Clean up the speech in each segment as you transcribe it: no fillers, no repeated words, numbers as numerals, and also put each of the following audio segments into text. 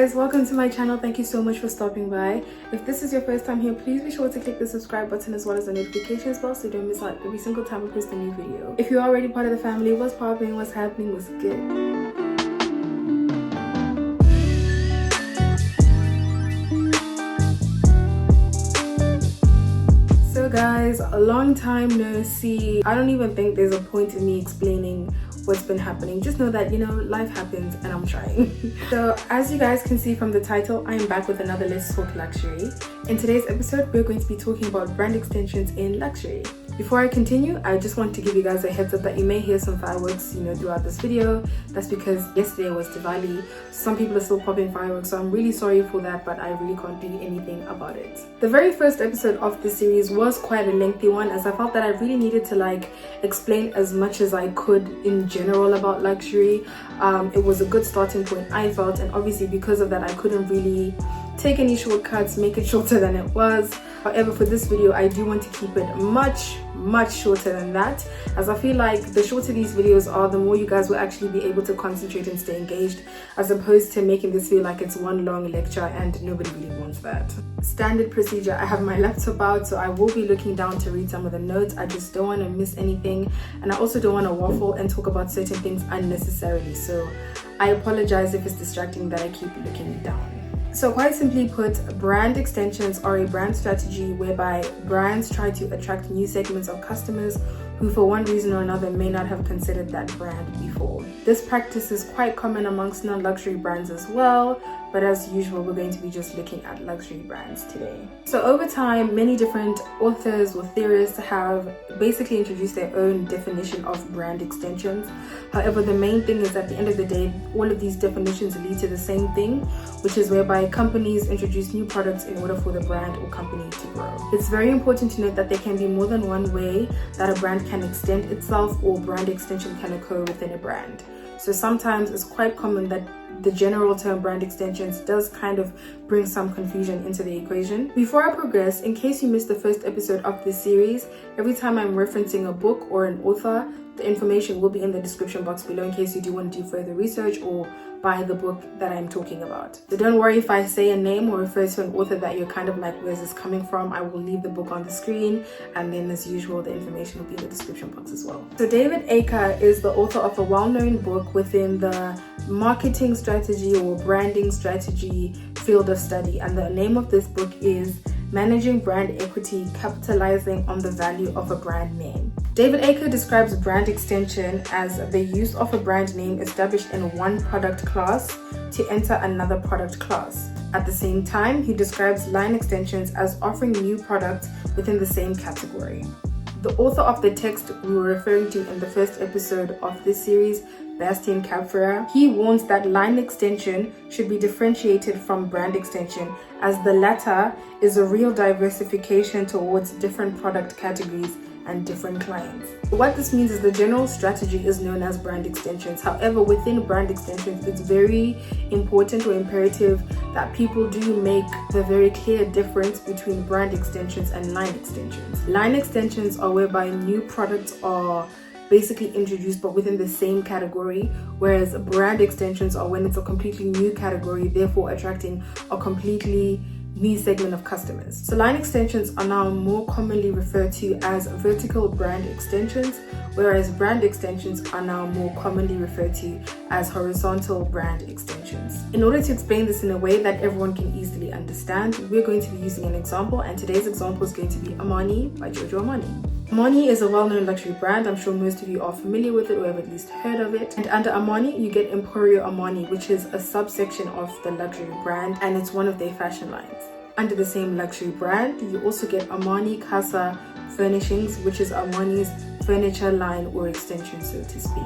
guys, welcome to my channel. Thank you so much for stopping by. If this is your first time here, please be sure to click the subscribe button as well as the notifications bell so you don't miss out every single time I post a new video. If you're already part of the family, what's popping, what's happening, what's good? So guys, a long time no see. I don't even think there's a point in me explaining what's been happening. Just know that, life happens and I'm trying. So as you guys can see from the title, I am back with another Let's Talk Luxury. In today's episode, we're going to be talking about brand extensions in luxury. Before I continue, I just want to give you guys a heads up that you may hear some fireworks, throughout this video. That's because yesterday was Diwali. Some people are still popping fireworks, so I'm really sorry for that, but I really can't do anything about it. The very first episode of this series was quite a lengthy one, as I felt that I really needed to explain as much as I could in general about luxury. It was a good starting point, I felt, and obviously because of that, I couldn't really take any shortcuts, make it shorter than it was. However, for this video, I do want to keep it much shorter than that, as I feel like the shorter these videos are, the more you guys will actually be able to concentrate and stay engaged, as opposed to making this feel like it's one long lecture, and nobody really wants that. Standard procedure, I have my laptop out, so I will be looking down to read some of the notes. I just don't want to miss anything, and I also don't want to waffle and talk about certain things unnecessarily, so I apologize if it's distracting that I keep looking down. So quite simply put, brand extensions are a brand strategy whereby brands try to attract new segments of customers who for one reason or another may not have considered that brand before. This practice is quite common amongst non-luxury brands as well, but as usual, we're going to be just looking at luxury brands today. So over time, many different authors or theorists have basically introduced their own definition of brand extensions. However, the main thing is at the end of the day, all of these definitions lead to the same thing, which is whereby companies introduce new products in order for the brand or company to grow. It's very important to note that there can be more than one way that a brand can extend itself, or brand extension can occur within a brand. So sometimes it's quite common that the general term brand extensions does kind of bring some confusion into the equation. Before I progress, in case you missed the first episode of this series, every time I'm referencing a book or an author, the information will be in the description box below in case you do want to do further research or buy the book that I'm talking about. So don't worry if I say a name or refer to an author that you're kind of like, where's this coming from? I will leave the book on the screen, and then as usual, the information will be in the description box as well. So David Aker is the author of a well-known book within the marketing strategy or branding strategy field of study, and the name of this book is Managing Brand Equity, Capitalizing on the Value of a Brand Name. David Aker describes brand extension as the use of a brand name established in one product class to enter another product class. At the same time, he describes line extensions as offering new products within the same category. The author of the text we were referring to in the first episode of this series, Bastian Kapferer, he warns that line extension should be differentiated from brand extension, as the latter is a real diversification towards different product categories and different clients. What this means is the general strategy is known as brand extensions. However, within brand extensions, it's very important or imperative that people do make the very clear difference between brand extensions and line extensions. Line extensions are whereby new products are basically introduced but within the same category, whereas brand extensions are when it's a completely new category, therefore attracting a completely new segment of customers. So line extensions are now more commonly referred to as vertical brand extensions, whereas brand extensions are now more commonly referred to as horizontal brand extensions. In order to explain this in a way that everyone can easily understand, we're going to be using an example, and today's example is going to be Armani by Giorgio Armani. Armani is a well-known luxury brand. I'm sure most of you are familiar with it or have at least heard of it. And under Armani, you get Emporio Armani, which is a subsection of the luxury brand, and it's one of their fashion lines. Under the same luxury brand, you also get Armani Casa Furnishings, which is Armani's furniture line or extension, so to speak.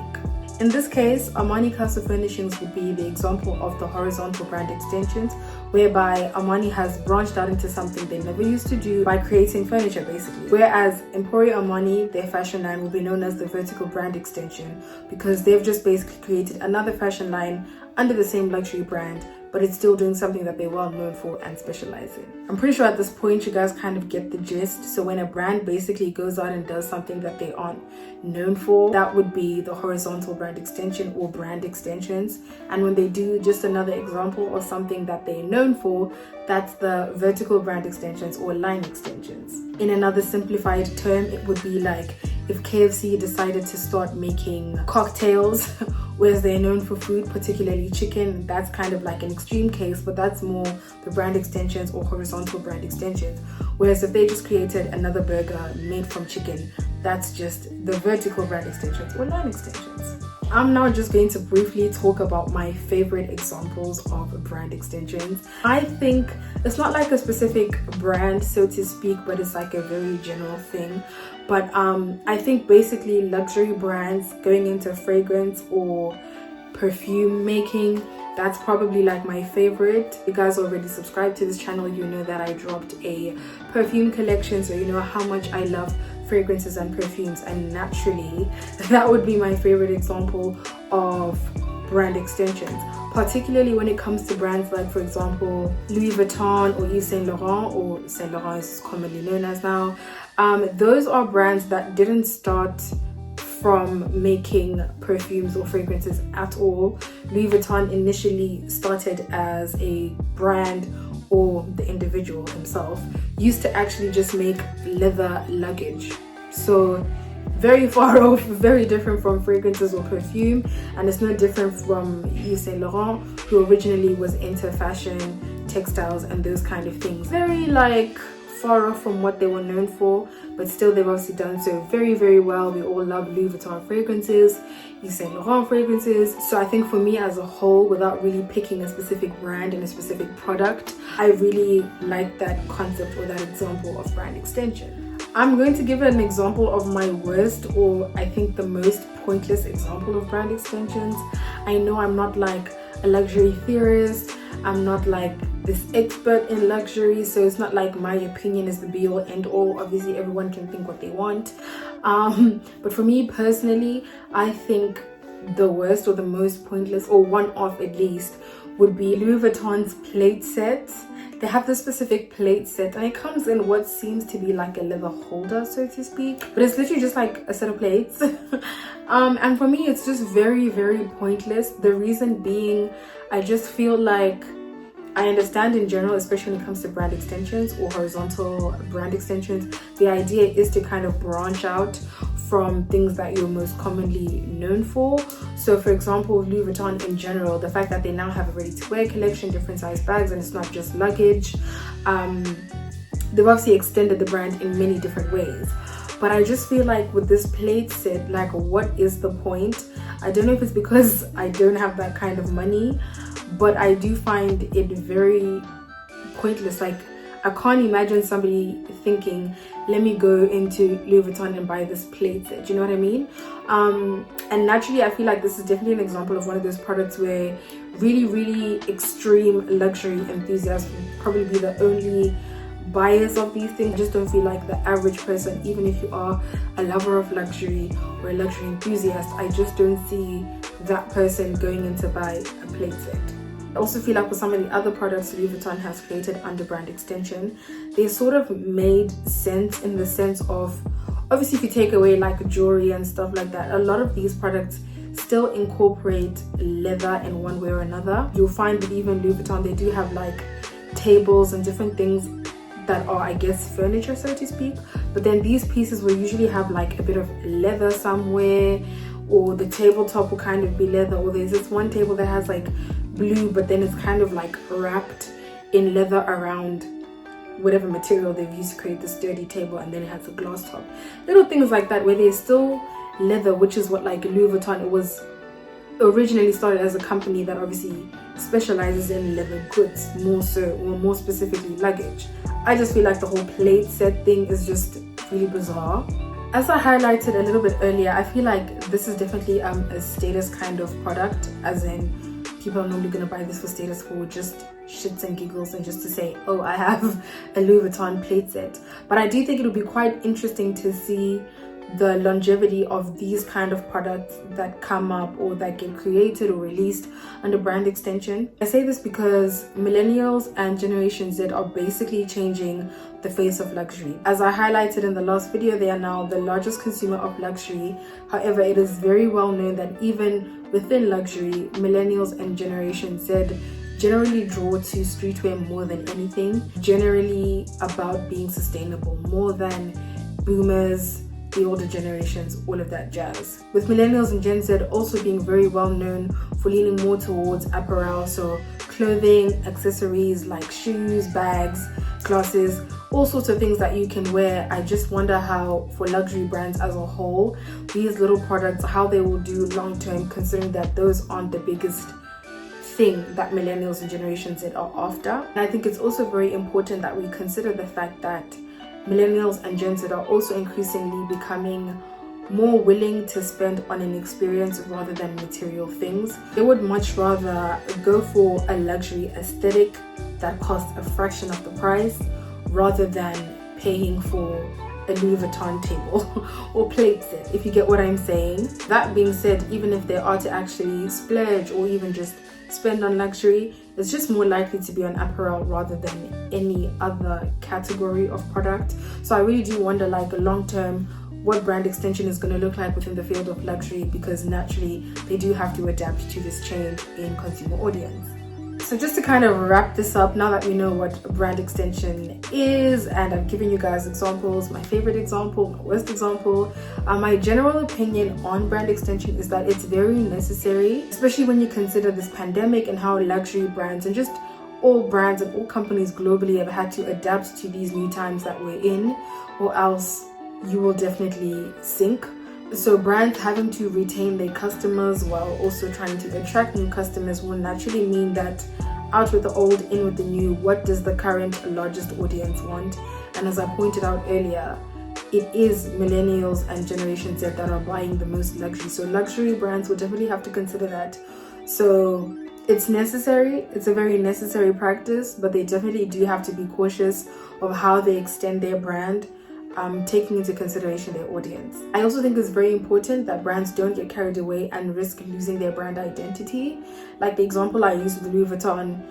In this case, Armani Casa Furnishings would be the example of the horizontal brand extensions, whereby Armani has branched out into something they never used to do by creating furniture, basically. Whereas Emporio Armani, their fashion line, will be known as the vertical brand extension because they've just basically created another fashion line under the same luxury brand, but it's still doing something that they're well known for and specialize in. I'm pretty sure at this point you guys kind of get the gist. So when a brand basically goes out and does something that they aren't known for, that would be the horizontal brand extension or brand extensions. And when they do just another example of something that they're known for, that's the vertical brand extensions or line extensions. In another simplified term, it would be like if KFC decided to start making cocktails, whereas they're known for food, particularly chicken, that's kind of like an extreme case, but that's more the brand extensions or horizontal brand extensions. Whereas if they just created another burger made from chicken, that's just the vertical brand extensions or line extensions. I'm now just going to briefly talk about my favorite examples of brand extensions. I think it's not like a specific brand, so to speak, but it's like a very general thing. But I think basically luxury brands going into fragrance or perfume making, that's probably like my favorite. You guys already subscribed to this channel, you know that I dropped a perfume collection, so you know how much I love fragrances and perfumes, and naturally that would be my favorite example of brand extensions, particularly when it comes to brands like, for example, Louis Vuitton or Yves Saint Laurent, or Saint Laurent is commonly known as now. Those are brands that didn't start from making perfumes or fragrances at all. Louis Vuitton initially started as a brand, or the individual himself used to actually just make leather luggage. So very far off, very different from fragrances or perfume, and it's no different from Yves Saint Laurent, who originally was into fashion, textiles, and those kind of things. Very like far off from what they were known for, but still they've obviously done so very, very well. We all love Louis Vuitton fragrances, Yves Saint Laurent fragrances. So I think for me as a whole, without really picking a specific brand and a specific product, I really like that concept or that example of brand extension. I'm going to give an example of my worst, or I think the most pointless example of brand extensions. I know I'm not like a luxury theorist, I'm not like this expert in luxury, so it's not like my opinion is the be all end all. Obviously everyone can think what they want, but for me personally, I think the worst or the most pointless, or one of at least, would be Louis Vuitton's plate set. They have this specific plate set and it comes in what seems to be like a leather holder, so to speak, but it's literally just like a set of plates. And for me it's just very, very pointless. The reason being, I just feel like, I understand in general, especially when it comes to brand extensions or horizontal brand extensions, the idea is to kind of branch out from things that you're most commonly known for. So for example, Louis Vuitton in general, the fact that they now have a ready-to-wear collection, different size bags, and it's not just luggage, they've obviously extended the brand in many different ways. But I just feel like with this plate set, like what is the point? I don't know if it's because I don't have that kind of money, but I do find it very pointless. Like I can't imagine somebody thinking, let me go into Louis Vuitton and buy this plate set. Do you know what I mean? And naturally I feel like this is definitely an example of one of those products where really, really extreme luxury enthusiasts will probably be the only buyers of these things. I just don't feel like the average person, even if you are a lover of luxury or a luxury enthusiast, I just don't see that person going in to buy a plate set. I also feel like with some of the other products Louis Vuitton has created under brand extension, they sort of made sense in the sense of, obviously if you take away like jewelry and stuff like that, a lot of these products still incorporate leather in one way or another. You'll find that even Louis Vuitton, they do have like tables and different things that are, I guess, furniture, so to speak, but then these pieces will usually have like a bit of leather somewhere, or the tabletop will kind of be leather, or there's this one table that has like blue, but then it's kind of like wrapped in leather around whatever material they've used to create this sturdy table, and then it has a glass top. Little things like that where there's still leather, which is what like Louis Vuitton, it was originally started as a company that obviously specializes in leather goods more so, or more specifically luggage. I just feel like the whole plate set thing is just really bizarre. As I highlighted a little bit earlier, I feel like this is definitely a status kind of product, as in people are normally going to buy this for status, for just shits and giggles and just to say, oh, I have a Louis Vuitton plate set. But I do think it would be quite interesting to see the longevity of these kind of products that come up or that get created or released under brand extension. I say this because millennials and Generation Z are basically changing the face of luxury. As I highlighted in the last video, they are now the largest consumer of luxury. However, it is very well known that even within luxury, millennials and Generation Z generally draw to streetwear more than anything, generally about being sustainable more than boomers, the older generations, all of that jazz. With millennials and Gen Z also being very well known for leaning more towards apparel, so clothing, accessories like shoes, bags, glasses, all sorts of things that you can wear. I just wonder how, for luxury brands as a whole, these little products, how they will do long term, considering that those aren't the biggest thing that millennials and Generation Z are after. And I think it's also very important that we consider the fact that millennials and Gen Z are also increasingly becoming more willing to spend on an experience rather than material things. They would much rather go for a luxury aesthetic that costs a fraction of the price rather than paying for a Louis Vuitton table or plate set, if you get what I'm saying. That being said, even if they are to actually splurge or even just spend on luxury, it's just more likely to be on apparel rather than any other category of product. So I really do wonder, like, long term, what brand extension is going to look like within the field of luxury, because naturally they do have to adapt to this change in consumer audience. So just to kind of wrap this up, now that we know what brand extension is and I've given you guys examples, my favorite example, my worst example, my general opinion on brand extension is that it's very necessary, especially when you consider this pandemic and how luxury brands and just all brands and all companies globally have had to adapt to these new times that we're in, or else you will definitely sink. So brands having to retain their customers while also trying to attract new customers will naturally mean that out with the old, in with the new. What does the current largest audience want? And as I pointed out earlier, it is millennials and Generation Z that are buying the most luxury. So luxury brands will definitely have to consider that. So it's necessary, it's a very necessary practice, but they definitely do have to be cautious of how they extend their brand, taking into consideration their audience. I also think it's very important that brands don't get carried away and risk losing their brand identity. Like the example I used with Louis Vuitton,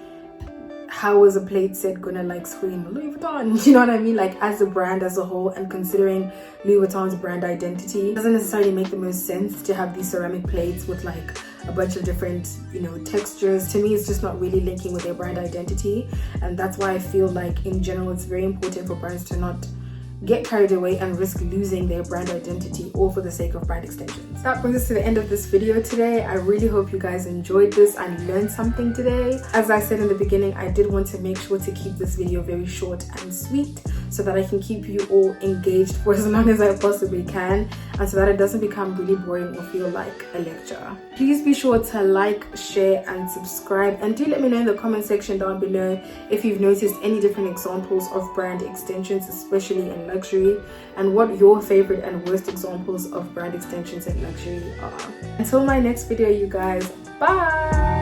how is a plate set gonna like scream Louis Vuitton? You know what I mean? Like, as a brand as a whole, and considering Louis Vuitton's brand identity, it doesn't necessarily make the most sense to have these ceramic plates with like a bunch of different, textures. To me, it's just not really linking with their brand identity. And that's why I feel like in general, it's very important for brands to not get carried away and risk losing their brand identity, all for the sake of brand extensions. That brings us to the end of this video today. I really hope you guys enjoyed this and learned something today. As I said in the beginning, I did want to make sure to keep this video very short and sweet so that I can keep you all engaged for as long as I possibly can, and so that it doesn't become really boring or feel like a lecture. Please be sure to like, share and subscribe, and do let me know in the comment section down below if you've noticed any different examples of brand extensions, especially in luxury, and what your favorite and worst examples of brand extensions in luxury are. Until my next video, you guys, bye.